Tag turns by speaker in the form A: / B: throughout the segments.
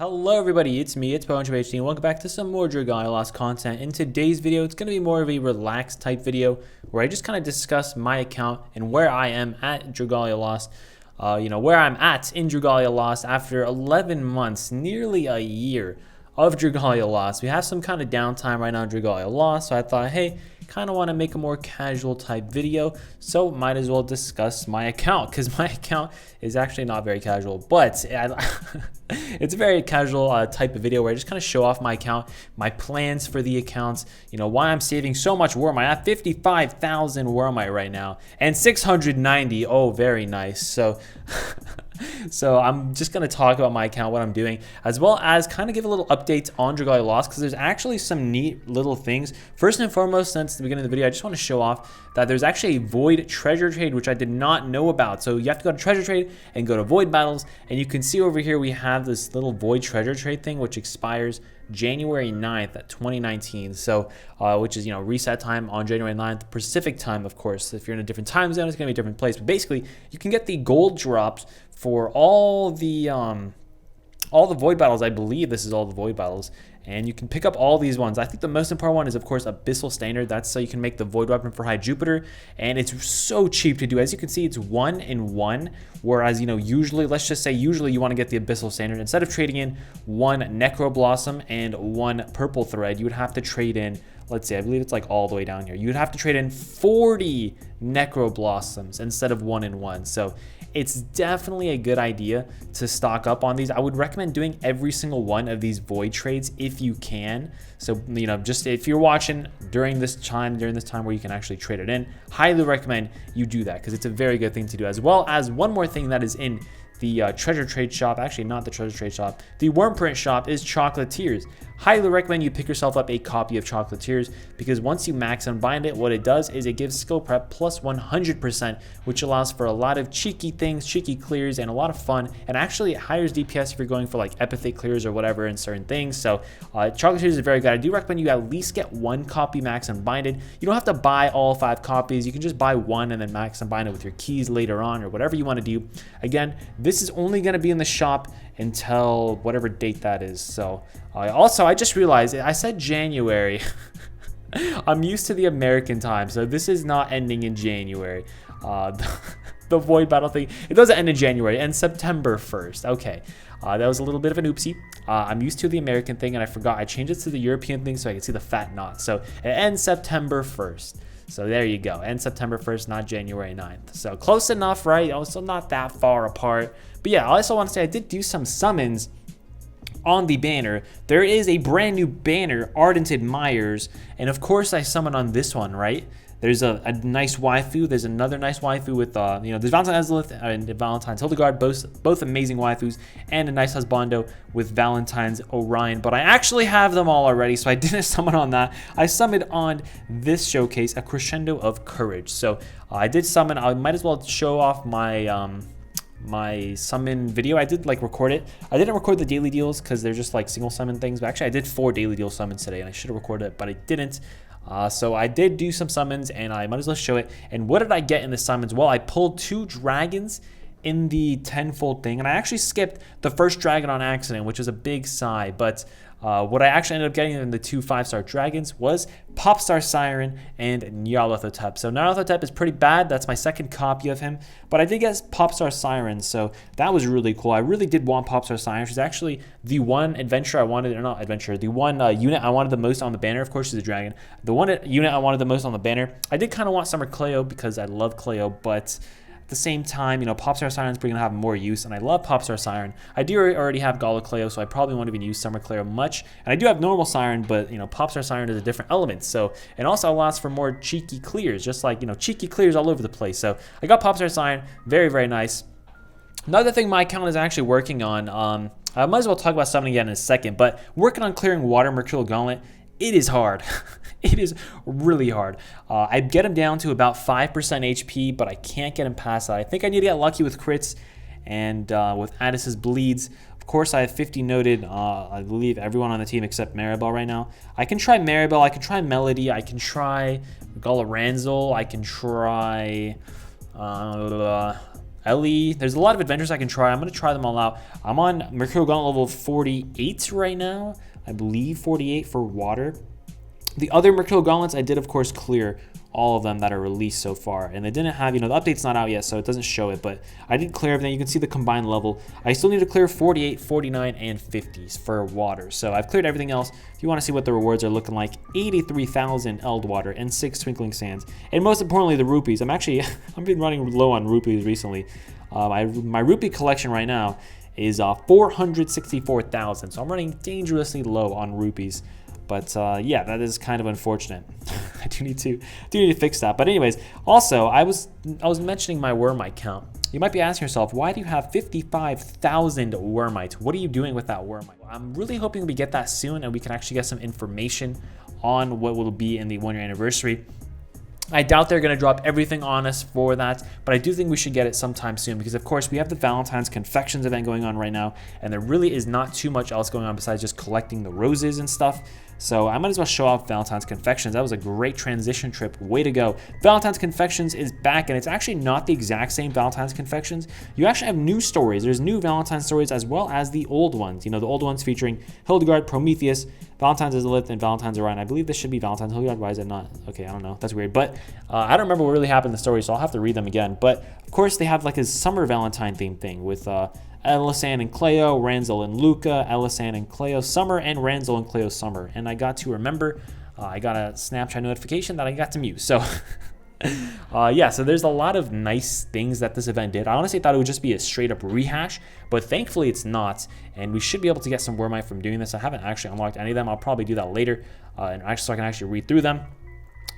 A: Hello everybody, it's me, it's PokemonTripHD, and welcome back to some more Dragalia Lost content. In today's video, it's going to be more of a relaxed type video where I just kind of discuss my account and where I am at Dragalia Lost. Where I'm at in Dragalia Lost after 11 months, nearly a year of Dragalia Lost. We have some kind of downtime right now in Dragalia Lost, so I thought, hey, kind of want to make a more casual type video, so might as well discuss my account, because my account is actually not very casual, but it's a very casual type of video where I just kind of show off my account, my plans for the accounts, why I'm saving so much. Where am I at? 55,000. Where am I right now? And 690. Oh, very nice. So I'm just going to talk about my account, what I'm doing, as well as kind of give a little updates on Dragalia Lost, because there's actually some neat little things. First and foremost, since the beginning of the video, I just want to show off that there's actually a Void treasure trade, which I did not know about. So you have to go to treasure trade and go to Void battles, and you can see over here we have this little Void treasure trade thing, which expires January 9th at 2019, so which is reset time on January 9th, Pacific time, of course. If you're in a different time zone, it's going to be a different place, but basically you can get the gold drops for all the Void battles. I believe this is all the Void battles, and you can pick up all these ones. I think the most important one is, of course, Abyssal Standard. That's so you can make the Void weapon for High Jupiter, and it's so cheap to do. As you can see, it's 1 in 1, whereas usually, let's just say usually you want to get the Abyssal Standard. Instead of trading in 1 Necro Blossom and 1 Purple Thread, you would have to trade in, let's say, I believe it's like all the way down here, you'd have to trade in 40 Necro Blossoms instead of 1 in 1. So it's definitely a good idea to stock up on these. I would recommend doing every single one of these Void trades if you can. So, just if you're watching during this time where you can actually trade it in, highly recommend you do that, because it's a very good thing to do. As well as one more thing that is in the treasure trade shop, actually not the treasure trade shop, the worm print shop, is Chocolatiers. Highly recommend you pick yourself up a copy of Chocolatiers, because once you max and bind it, what it does is it gives skill prep plus 100%, which allows for a lot of cheeky things, cheeky clears, and a lot of fun. And actually it higher DPS if you're going for like epithet clears or whatever in certain things. So Chocolatiers is very good. I do recommend you at least get 1 copy max and binded. You don't have to buy all 5 copies. You can just buy 1 and then max and bind it with your keys later on, or whatever you want to do. Again, this is only going to be in the shop until whatever date that is. So also, I just realized I said January. I'm used to the American time, so this is not ending in January. The Void battle thing, it doesn't end in January, and September 1st. Okay, that was a little bit of an oopsie. I'm used to the American thing, and I forgot I changed it to the European thing so I can see the fat knot. So it ends September 1st. So there you go, end September 1st, not January 9th. So close enough, right? Also not that far apart. But yeah, I also want to say I did do some summons on the banner. There is a brand new banner, Ardent Admirers, and of course I summoned on this one, right? There's a nice waifu. There's another nice waifu with, there's Valentine Ezlith and Valentine's Hildegard, both amazing waifus, and a nice husbando with Valentine's Orion. But I actually have them all already, so I didn't summon on that. I summoned on this showcase, a Crescendo of Courage. So I did summon. I might as well show off my my summon video. I did record it. I didn't record the daily deals because they're just like single summon things, but actually I did 4 daily deal summons today, and I should have recorded it, but I didn't. So I did do some summons, and I might as well show it. And what did I get in the summons? Well, I pulled 2 dragons in the tenfold thing, and I actually skipped the first dragon on accident, which was a big sigh. But what I actually ended up getting in the 2 5-star dragons was Popstar Siren and Nyarlathotep. So Nyarlathotep is pretty bad. That's my 2nd copy of him. But I did get Popstar Siren, so that was really cool. I really did want Popstar Siren. She's actually the one adventure I wanted, or not adventure, the one unit I wanted the most on the banner. Of course, she's a dragon. The one unit I wanted the most on the banner. I did kind of want Summer Cleo because I love Cleo, but at the same time, Popstar Siren's probably gonna have more use, and I love Popstar Siren. I do already have Gala Cleo, so I probably won't even use Summer Cleo much. And I do have normal Siren, but Popstar Siren is a different element. So, and also allows for more cheeky clears, just like cheeky clears all over the place. So I got Popstar Siren, very, very nice. Another thing my account is actually working on, I might as well talk about summoning again in a second, but working on clearing Water Mercurial Gauntlet. It is hard. It is really hard. I get him down to about 5% HP, but I can't get him past that. I think I need to get lucky with crits and with Addis's bleeds. Of course, I have 50 noted. I believe everyone on the team except Maribel right now. I can try Maribel. I can try Melody. I can try Galaranzel. I can try Ellie. There's a lot of adventures I can try. I'm going to try them all out. I'm on Mercurial Gauntlet level 48 right now. I believe 48 for water. The other Mercurial Gauntlets I did, of course, clear all of them that are released so far. And they didn't have, the update's not out yet, so it doesn't show it. But I did clear everything. You can see the combined level. I still need to clear 48, 49, and 50s for water. So I've cleared everything else. If you want to see what the rewards are looking like, 83,000 Eld Water and 6 Twinkling Sands. And most importantly, the rupees. I've been running low on rupees recently. My rupee collection right now is 464,000. So I'm running dangerously low on rupees. But yeah, that is kind of unfortunate. I do need to fix that. But anyways, also I was mentioning my Wormite count. You might be asking yourself, why do you have 55,000 Wormites? What are you doing with that Wormite? I'm really hoping we get that soon and we can actually get some information on what will be in the 1-year anniversary. I doubt they're going to drop everything on us for that, but I do think we should get it sometime soon because, of course, we have the Valentine's Confections event going on right now, and there really is not too much else going on besides just collecting the roses and stuff. So I might as well show off Valentine's Confections. That was a great transition trip. Way to go. Valentine's Confections is back, and it's actually not the exact same Valentine's Confections. You actually have new stories. There's new Valentine's stories as well as the old ones. The old ones featuring Hildegard, Prometheus, Valentine's Izalith, and Valentine's Orion. I believe this should be Valentine's Hildegard. Why is it not? Okay, I don't know. That's weird. But I don't remember what really happened in the story, so I'll have to read them again. But, of course, they have like a summer Valentine theme thing with Elisan and Cleo, Ranzel and Luca, Elisan and Cleo Summer, and Ranzel and Cleo Summer. And I got to remember, I got a Snapchat notification that I got to mute. So, yeah, so there's a lot of nice things that this event did. I honestly thought it would just be a straight up rehash, but thankfully it's not. And we should be able to get some Wormite from doing this. I haven't actually unlocked any of them. I'll probably do that later, so I can actually read through them.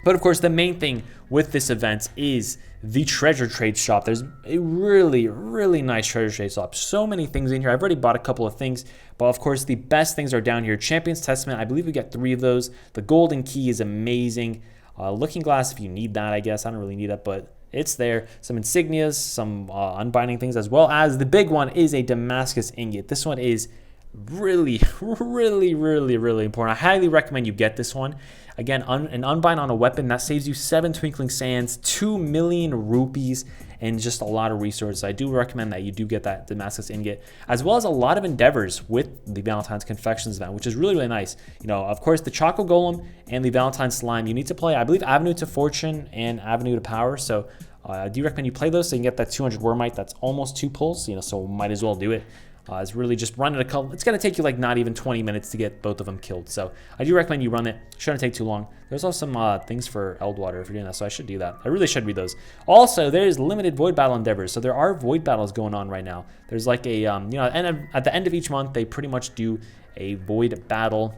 A: But of course, the main thing with this event is the treasure trade shop. There's a really, really nice treasure trade shop. So many things in here. I've already bought a couple of things, but of course, the best things are down here. Champion's Testament, I believe we get 3 of those. The golden key is amazing. Looking glass, if you need that, I guess. I don't really need that, but it's there. Some insignias, some unbinding things, as well as the big one is a Damascus ingot. This one is really, really, really, really important. I highly recommend you get this one. Again, an unbind on a weapon that saves you 7 Twinkling Sands, 2 million rupees, and just a lot of resources. I do recommend that you do get that Damascus ingot, as well as a lot of endeavors with the Valentine's Confections event, which is really, really nice. Of course, the Choco Golem and the Valentine's Slime, you need to play, I believe, Avenue to Fortune and Avenue to Power. So I do recommend you play those so you can get that 200 Wormite. That's almost 2 pulls, so might as well do it. It's really just running a couple. It's going to take you like not even 20 minutes to get both of them killed. So I do recommend you run it. Shouldn't take too long. There's also some things for Eld Water if you're doing that, so I should do that. I really should read those. Also, there's limited Void Battle endeavors. So there are Void Battles going on right now. There's like a, at the end of each month, they pretty much do a Void Battle.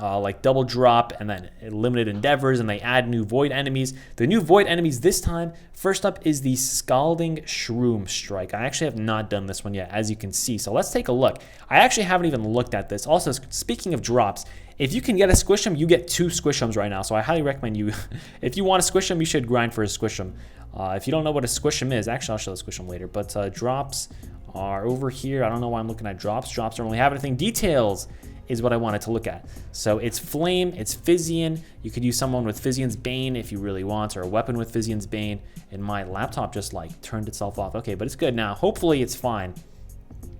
A: Like double drop and then limited endeavors, and they add new void enemies. The new void enemies this time, first up is the Scalding Shroom Strike. I actually have not done this one yet, as you can see. So let's take a look. I actually haven't even looked at this. Also, speaking of drops, if you can get a Squish'em, you get 2 Squish'ems right now. So I highly recommend you, if you want a Squish'em, you should grind for a Squish'em. If you don't know what a Squish'em is, actually I'll show the Squish'em later, but drops are over here. I don't know why I'm looking at drops. Drops don't really have anything. Details is what I wanted to look at. So it's Flame, it's Physian. You could use someone with Physian's Bane if you really want, or a weapon with Physian's Bane. And my laptop just like turned itself off. Okay, but it's good now. Hopefully it's fine.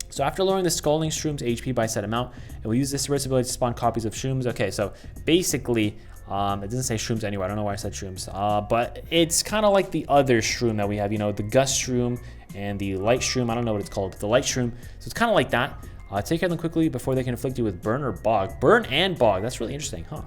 A: So after lowering the Scalding Shroom's HP by a set amount, it will use this ability to spawn copies of Shrooms. Okay, so basically, it doesn't say Shrooms anywhere. I don't know why I said Shrooms. But it's kind of like the other Shroom that we have, the Gust Shroom and the Light Shroom. I don't know what it's called, the Light Shroom. So it's kind of like that. Take care of them quickly before they can inflict you with Burn or Bog. Burn and Bog. That's really interesting, huh?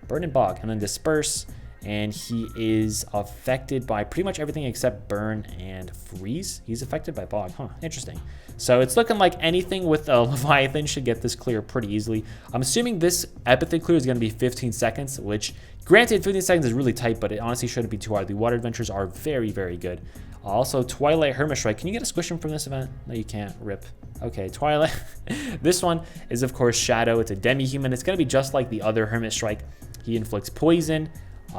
A: Burn and Bog. And then Disperse. And he is affected by pretty much everything except Burn and Freeze. He's affected by Bog, huh? Interesting. So it's looking like anything with a Leviathan should get this clear pretty easily. I'm assuming this epithet clear is going to be 15 seconds, which, granted, 15 seconds is really tight, but it honestly shouldn't be too hard. The water adventures are very, very good. Also, Twilight Hermit Strike. Can you get a Squish'em from this event? No, you can't. Rip. Okay, Twilight. This one is, of course, Shadow. It's a demi-human. It's going to be just like the other Hermit Strike. He inflicts poison.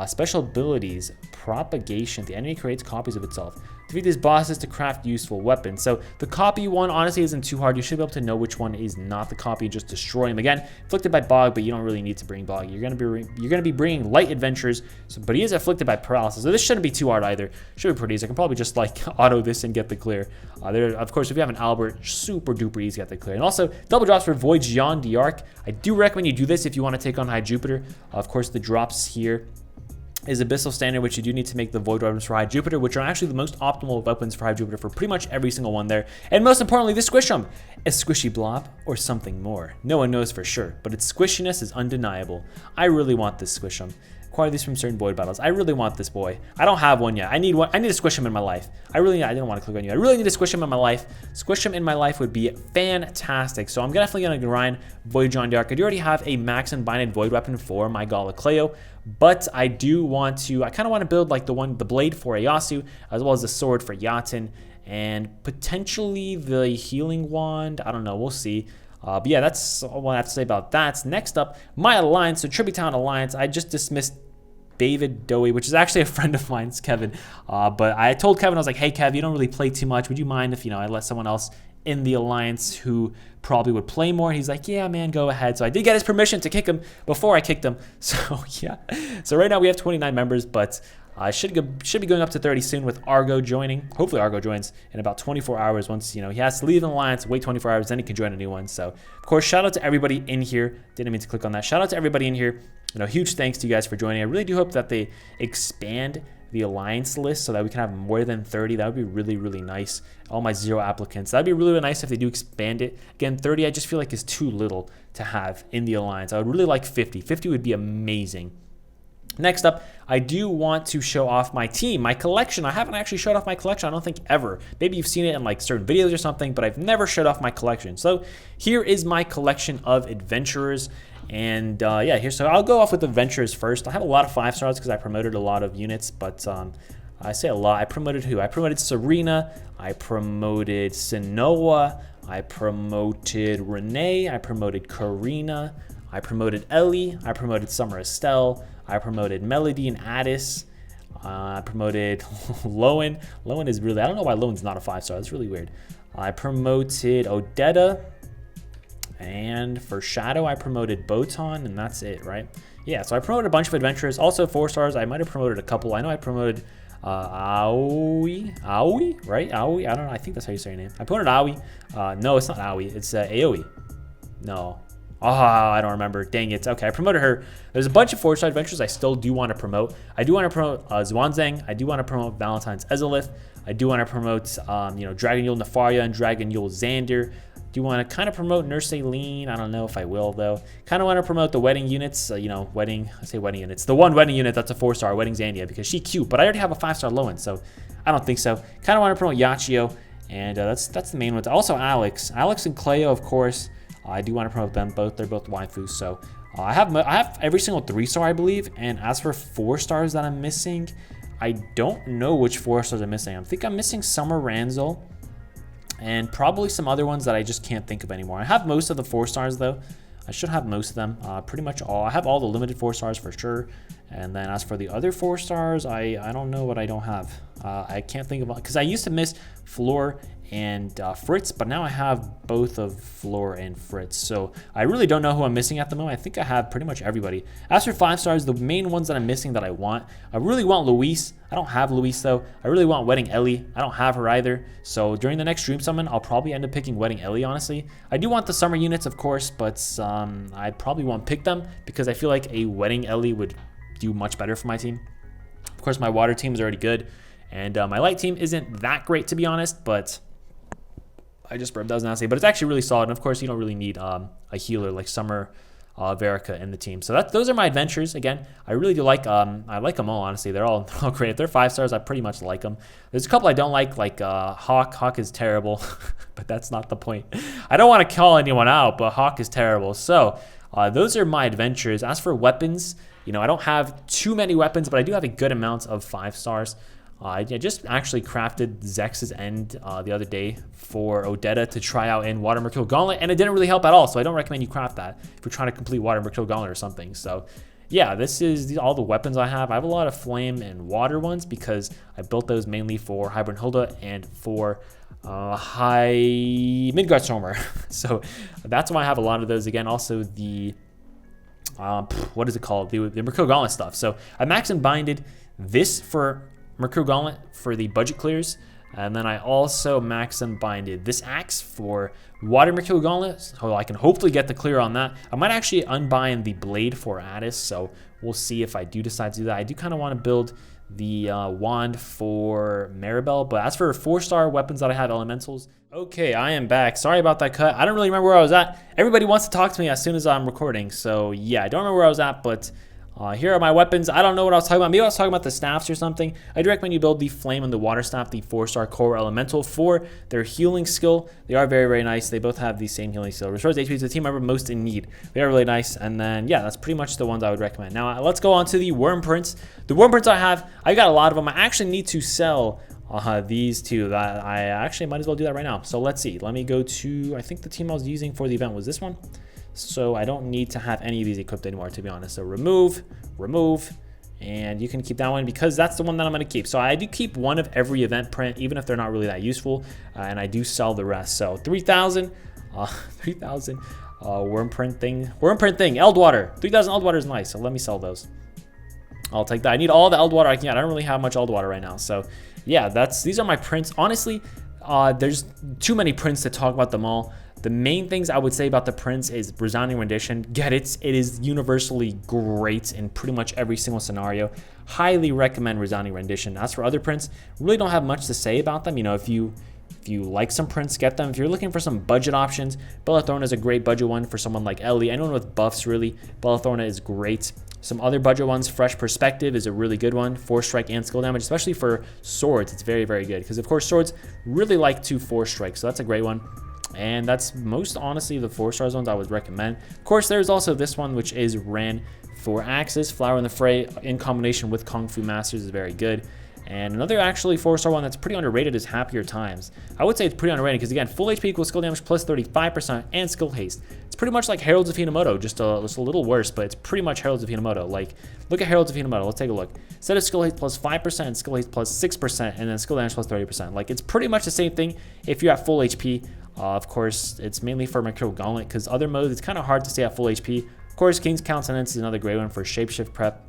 A: Special abilities, propagation. The enemy creates copies of itself. Defeat these bosses to craft useful weapons. So the copy one honestly isn't too hard. You should be able to know which one is not the copy and just destroy them. Again, afflicted by Bog, but you don't really need to bring Bog. You're gonna be bringing light adventures. So, but he is afflicted by paralysis. So this shouldn't be too hard either. Should be pretty easy. I can probably just like auto this and get the clear. Of course, if you have an Albert, super duper easy to get the clear. And also double drops for Void Jean d'Arc. I do recommend you do this if you want to take on High Jupiter. Of course, the drops here is Abyssal Standard, which you do need to make the Void weapons for High Jupiter, which are actually the most optimal weapons for High Jupiter for pretty much every single one there. And most importantly, the Squishum. A squishy blob or something more? No one knows for sure, but its squishiness is undeniable. I really want this Squishum. Acquire these from certain Void battles. I really want this boy. I don't have one yet. I need one. I need to squish him in my life. I didn't want to click on you. I really need to squish him in my life. Squish him in my life would be fantastic. So I'm definitely going to grind Void Jean d'Arc. I do already have a max and binded Void weapon for my Galacleo, but I do want to, I kind of want to build like the blade for Ayasu, as well as the sword for Yaten, and potentially the healing wand. I don't know. We'll see. But yeah, that's all I have to say about that. Next up, my alliance, so Tributetown Alliance. I just dismissed David Dowie, which is actually a friend of mine, it's Kevin. But I told Kevin, I was like, hey, Kev, you don't really play too much. Would you mind if, I let someone else in the alliance who probably would play more? And he's like, yeah, man, go ahead. So I did get his permission to kick him before I kicked him. So yeah. So right now we have 29 members, but I should be going up to 30 soon with Argo joining. Hopefully Argo joins in about 24 hours. Once, he has to leave an alliance, wait 24 hours, then he can join a new one. So of course, shout out to everybody in here. Didn't mean to click on that. Shout out to everybody in here. Huge thanks to you guys for joining. I really do hope that they expand the alliance list so that we can have more than 30. That would be really, really nice. All my 0 applicants. That'd be really, really nice if they do expand it. Again, 30 I just feel like is too little to have in the alliance. I would really like 50. 50 would be amazing. Next up, I do want to show off my team, my collection. I haven't actually showed off my collection, I don't think ever. Maybe you've seen it in like certain videos or something, but I've never showed off my collection. So here is my collection of adventurers. And yeah, so I'll go off with adventurers first. I have a lot of 5 stars because I promoted a lot of units, but I say a lot. I promoted who? I promoted Serena, I promoted Sinoa, I promoted Renee, I promoted Karina, I promoted Ellie, I promoted Summer Estelle, I promoted Melody and Addis, I promoted Lowen. Lowen is really, I don't know why Lowen's not a 5-star, that's really weird. I promoted Odetta. And for Shadow, I promoted Botan, and that's it, right? Yeah, so I promoted a bunch of adventurers. Also 4 stars, I might have promoted a couple. I know I promoted Aoi, right? Aoi, I don't know, I think that's how you say your name. I promoted Aoi. No, it's not Aoi, it's Aoi. No. Oh, I don't remember. Dang it. Okay, I promoted her. There's a bunch of 4-star adventures I still do want to promote. I do want to promote Zwanzang. I do want to promote Valentine's Ezolith. I do want to promote, Dragon Yule Nefaria and Dragon Yule Xander. Do want to kind of promote Nurse Aileen. I don't know if I will, though. Kind of want to promote the wedding units. I say wedding units. The one wedding unit that's a 4-star, Wedding Zandia, because she's cute. But I already have a 5-star Lowen, so I don't think so. Kind of want to promote Yachio, and that's the main ones. Also Alex and Cleo, of course. I do want to promote them both. They're both waifus, so I have every single 3-star, I believe. And as for 4 stars that I'm missing, I don't know which 4 stars I'm missing. I think I'm missing Summer Ranzel, and probably some other ones that I just can't think of anymore. I have most of the 4 stars though. I should have most of them, pretty much all. I have all the limited 4 stars for sure. And then as for the other 4 stars, I don't know what I don't have. I can't think of, because I used to miss Floor and Fritz, but now I have both of Floor and Fritz. So I really don't know who I'm missing at the moment. I think I have pretty much everybody. As for 5 stars, the main ones that I'm missing that I really want Luis. I don't have Luis though. I really want Wedding Ellie. I don't have her either. So during the next Dream Summon, I'll probably end up picking Wedding Ellie, honestly. I do want the summer units, of course, but I probably won't pick them because I feel like a Wedding Ellie would do much better for my team. Of course, my water team is already good, and my light team isn't that great, to be honest, but I just burped, that was nasty, but it's actually really solid. And of course, you don't really need a healer like Summer Verica in the team. So those are my adventures. Again, I really do like I like them all, honestly. They're all great. If they're 5 stars, I pretty much like them. There's a couple I don't like Hawk. Hawk is terrible, but that's not the point. I don't want to call anyone out, but Hawk is terrible. So those are my adventures. As for weapons, I don't have too many weapons, but I do have a good amount of 5 stars. I just actually crafted Zex's End the other day for Odetta to try out in Water Mercurial Gauntlet, and it didn't really help at all, so I don't recommend you craft that if you're trying to complete Water Mercurial Gauntlet or something. So yeah, this is all the weapons I have. I have a lot of flame and water ones because I built those mainly for Hybrid Hilda and for high Midgard Stormer. So that's why I have a lot of those. Again, also the what is it called? The Mercurial Gauntlet stuff. So I maxed and binded this for Mercurial Gauntlet for the budget clears. And then I also maxed and binded this axe for Water Mercurial Gauntlet, so I can hopefully get the clear on that. I might actually unbind the blade for Addis, so we'll see if I do decide to do that. I do kind of want to build the wand for Maribel, but as for 4-star weapons that I have, elementals. Okay, I am back. Sorry about that cut. I don't really remember where I was at. Everybody wants to talk to me as soon as I'm recording, so yeah, I don't remember where I was at, but here are my weapons. I don't know what I was talking about. Maybe I was talking about the staffs or something. I do recommend you build the Flame and the Water Staff, the 4-star core elemental for their healing skill. They are very, very nice. They both have the same healing skill. Restores HP to the team member most in need. They are really nice. And then, yeah, that's pretty much the ones I would recommend. Now, let's go on to the worm prints. The worm prints I have, I got a lot of them. I actually need to sell these two. I actually might as well do that right now. So let's see. Let me go to, I think the team I was using for the event was this one. So I don't need to have any of these equipped anymore, to be honest. So remove, and you can keep that one because that's the one that I'm going to keep. So I do keep one of every event print, even if they're not really that useful, and I do sell the rest. So 3,000 worm print thing, Eldwater, 3,000 Eldwater is nice. So let me sell those. I'll take that. I need all the Eldwater I can get. I don't really have much Eldwater right now. So yeah, these are my prints. Honestly, there's too many prints to talk about them all. The main things I would say about the prints is Resounding Rendition. Get it. It is universally great in pretty much every single scenario. Highly recommend Resounding Rendition. As for other prints, really don't have much to say about them. You know, if you like some prints, get them. If you're looking for some budget options, Bellathorna is a great budget one for someone like Ellie. Anyone with buffs, really, Bellathorna is great. Some other budget ones, Fresh Perspective is a really good one. 4 strike and skill damage, especially for swords. It's very, very good because, of course, swords really like to 4 strike, so that's a great one. And that's most honestly the 4-star ones I would recommend. Of course, there's also this one, which is Ran for axes. Flower in the Fray in combination with Kung Fu Masters is very good. And another actually 4-star one that's pretty underrated is Happier Times. I would say it's pretty underrated because, again, full HP equals skill damage plus 35% and skill haste. It's pretty much like Heralds of Hinamoto, just a little worse, but it's pretty much Heralds of Hinamoto. Like, look at Heralds of Hinamoto. Let's take a look. Instead of skill haste plus 5%, skill haste plus 6%, and then skill damage plus 30%. Like, it's pretty much the same thing if you're at full HP. Of course, it's mainly for Mercurial Gauntlet because other modes, it's kind of hard to stay at full HP. Of course, King's Countenance is another great one for Shapeshift prep.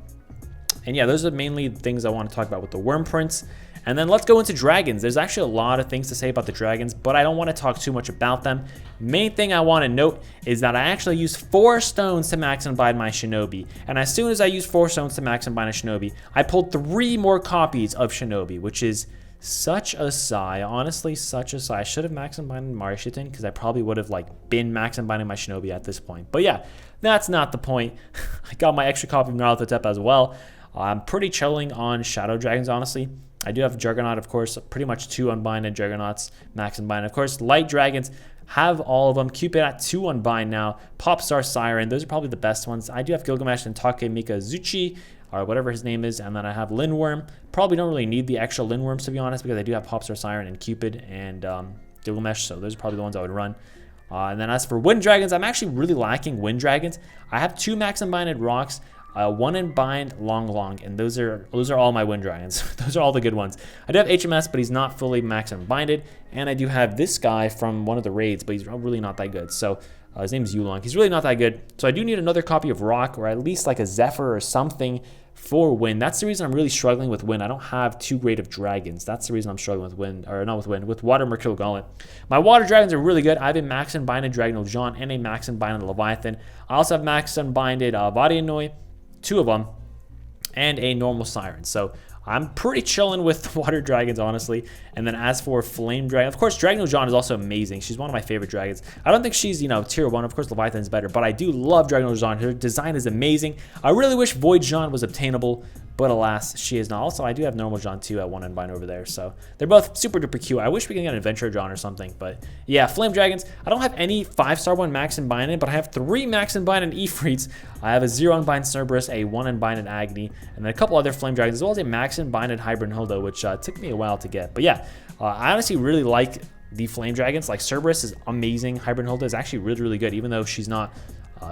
A: And yeah, those are mainly things I want to talk about with the worm prints. And then let's go into dragons. There's actually a lot of things to say about the dragons, but I don't want to talk too much about them. Main thing I want to note is that I actually use 4 stones to max and bind my Shinobi. And as soon as I use 4 stones to max and bind a Shinobi, I pulled 3 more copies of Shinobi, which is such a sigh. Honestly, such a sigh. I should have max and binded Marishiten because I probably would have been max and binding my Shinobi at this point. But yeah, that's not the point. I got my extra copy of Naruto as well. I'm pretty chilling on Shadow Dragons, honestly. I do have Juggernaut, of course, pretty much 2 unbinded Juggernauts, max unbind. Of course, Light Dragons, have all of them. Cupid at 2 unbind now. Popstar Siren, those are probably the best ones. I do have Gilgamesh and Takemika Zuchi, or whatever his name is, and then I have Lindworm. Probably don't really need the extra Lindworms, to be honest, because I do have Popstar Siren and Cupid and Gilgamesh, so those are probably the ones I would run. And then as for Wind Dragons, I'm actually really lacking Wind Dragons. I have 2 max unbinded rocks, 1 unbind Long, and those are all my Wind Dragons. Those are all the good ones. I do have HMS, but he's not fully max unbinded, and I do have this guy from one of the raids, but he's really not that good. So his name's Yulong. He's really not that good. So I do need another copy of Rock, or at least like a Zephyr or something for Wind. That's the reason I'm really struggling with Wind. I don't have 2 great of dragons. That's the reason I'm struggling with Wind, or not with Wind, with Water Mercurial Gauntlet. My Water Dragons are really good. I have a max unbinded Dragonel John and a max unbinded Leviathan. I also have max unbinded Vadianoi, 2 of them, and a normal Siren. So I'm pretty chilling with Water Dragons, honestly. And then as for Flame Dragon, of course, Dragonel John is also amazing. She's one of my favorite dragons. I don't think she's, tier 1. Of course, Leviathan is better, but I do love Dragonel John. Her design is amazing. I really wish Void John was obtainable, but alas, she is not. Also, I do have Normal John too at 1 unbind over there, so they're both super duper cute. I wish we could get an Adventure John or something, but yeah, Flame Dragons. I don't have any 5-star one max unbinded, but I have 3 max unbinded Ifrits. I have a 0 unbind Cerberus, a 1 unbinded Agni, and then a couple other Flame Dragons, as well as a max unbinded Hybrid Hilda, which took me a while to get. But yeah, I honestly really like the Flame Dragons. Like Cerberus is amazing. Hybrid Hilda is actually really, really good, even though she's not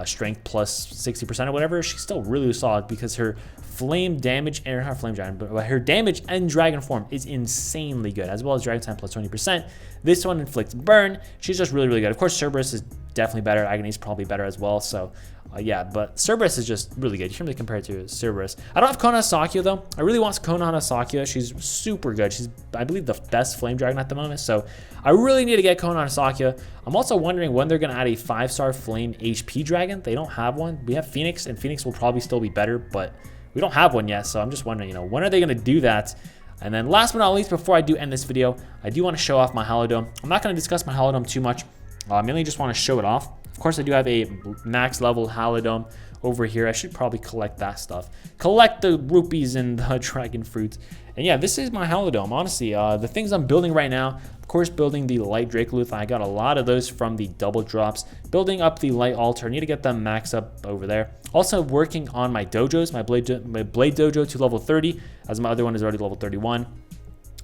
A: strength plus 60% or whatever, she's still really solid because her flame damage and her flame dragon, but her damage and dragon form is insanely good, as well as dragon time plus 20%. This one inflicts burn. She's just really, really good. Of course, Cerberus is definitely better. Agony's probably better as well. So yeah, but Cerberus is just really good. You can't really compare it to Cerberus. I don't have Kona Sakia though. I really want Kona Sakia. She's super good. She's, I believe, the best flame dragon at the moment. So I really need to get Kona Sakia. I'm also wondering when they're going to add a 5-star flame HP dragon. They don't have one. We have Phoenix, and Phoenix will probably still be better, but we don't have one yet. So I'm just wondering, when are they going to do that? And then last but not least, before I do end this video, I do want to show off my Hallo Dome. I'm not going to discuss my Hallo Dome too much. I mainly just want to show it off. Of course, I do have a max level Hallo Dome over here. I should probably collect that stuff. Collect the rupees and the dragon fruits. And yeah, this is my Hallo Dome. Honestly, the things I'm building right now, of course, building the light Dracaluth. I got a lot of those from the double drops. Building up the light altar. I need to get them max up over there. Also working on my dojos, my blade dojo to level 30, as my other one is already level 31.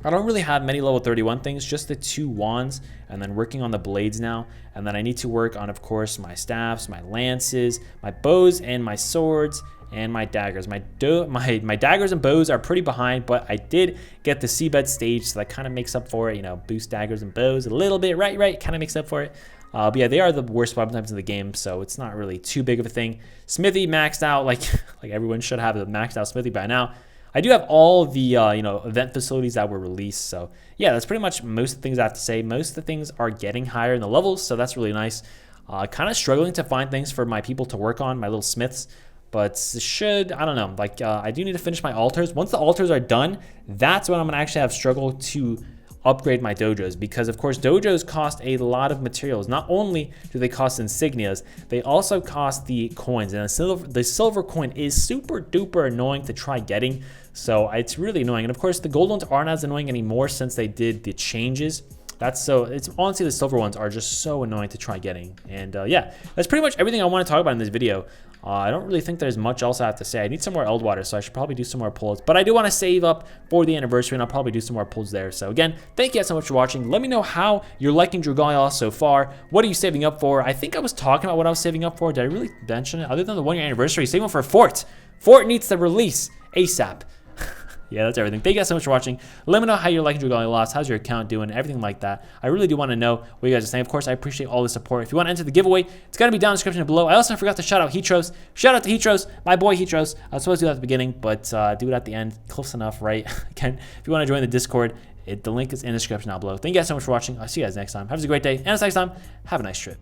A: I don't really have many level 31 things, just the 2 wands, and then working on the blades now. And then I need to work on, of course, my staffs, my lances, my bows, and my swords, and my daggers. My daggers and bows are pretty behind, but I did get the seabed stage, so that kind of makes up for it. Boost daggers and bows a little bit, right, kind of makes up for it. But yeah, they are the worst weapon types in the game, so it's not really too big of a thing. Smithy maxed out, like everyone should have a maxed out Smithy by now. I do have all the event facilities that were released, so yeah, that's pretty much most of the things I have to say. Most of the things are getting higher in the levels, so that's really nice. Kind of struggling to find things for my people to work on, my little smiths, but I don't know, I do need to finish my altars. Once the altars are done, that's when I'm gonna actually have struggled to upgrade my dojos, because of course dojos cost a lot of materials. Not only do they cost insignias, they also cost the coins, and the silver coin is super duper annoying to try getting, so it's really annoying. And of course the gold ones aren't as annoying anymore since they did the changes. It's honestly, the silver ones are just so annoying to try getting. And yeah, that's pretty much everything I want to talk about in this video. I don't really think there's much else I have to say. I need some more Eldwater, so I should probably do some more pulls. But I do want to save up for the anniversary, and I'll probably do some more pulls there. So again, thank you guys so much for watching. Let me know how you're liking Dragalia Lost so far. What are you saving up for? I think I was talking about what I was saving up for. Did I really mention it? Other than the 1-year anniversary, saving up for Fort. Fort needs to release ASAP. Yeah, that's everything. Thank you guys so much for watching. Let me know how you're liking Dragalia Lost. How's your account doing? Everything like that. I really do want to know what you guys are saying. Of course, I appreciate all the support. If you want to enter the giveaway, it's going to be down in the description below. I also forgot to shout out Heatros. Shout out to Heatros, my boy Heatros. I was supposed to do that at the beginning, but do it at the end. Close enough, right? Again, if you want to join the Discord, the link is in the description down below. Thank you guys so much for watching. I'll see you guys next time. Have a great day. And until next time, have a nice trip.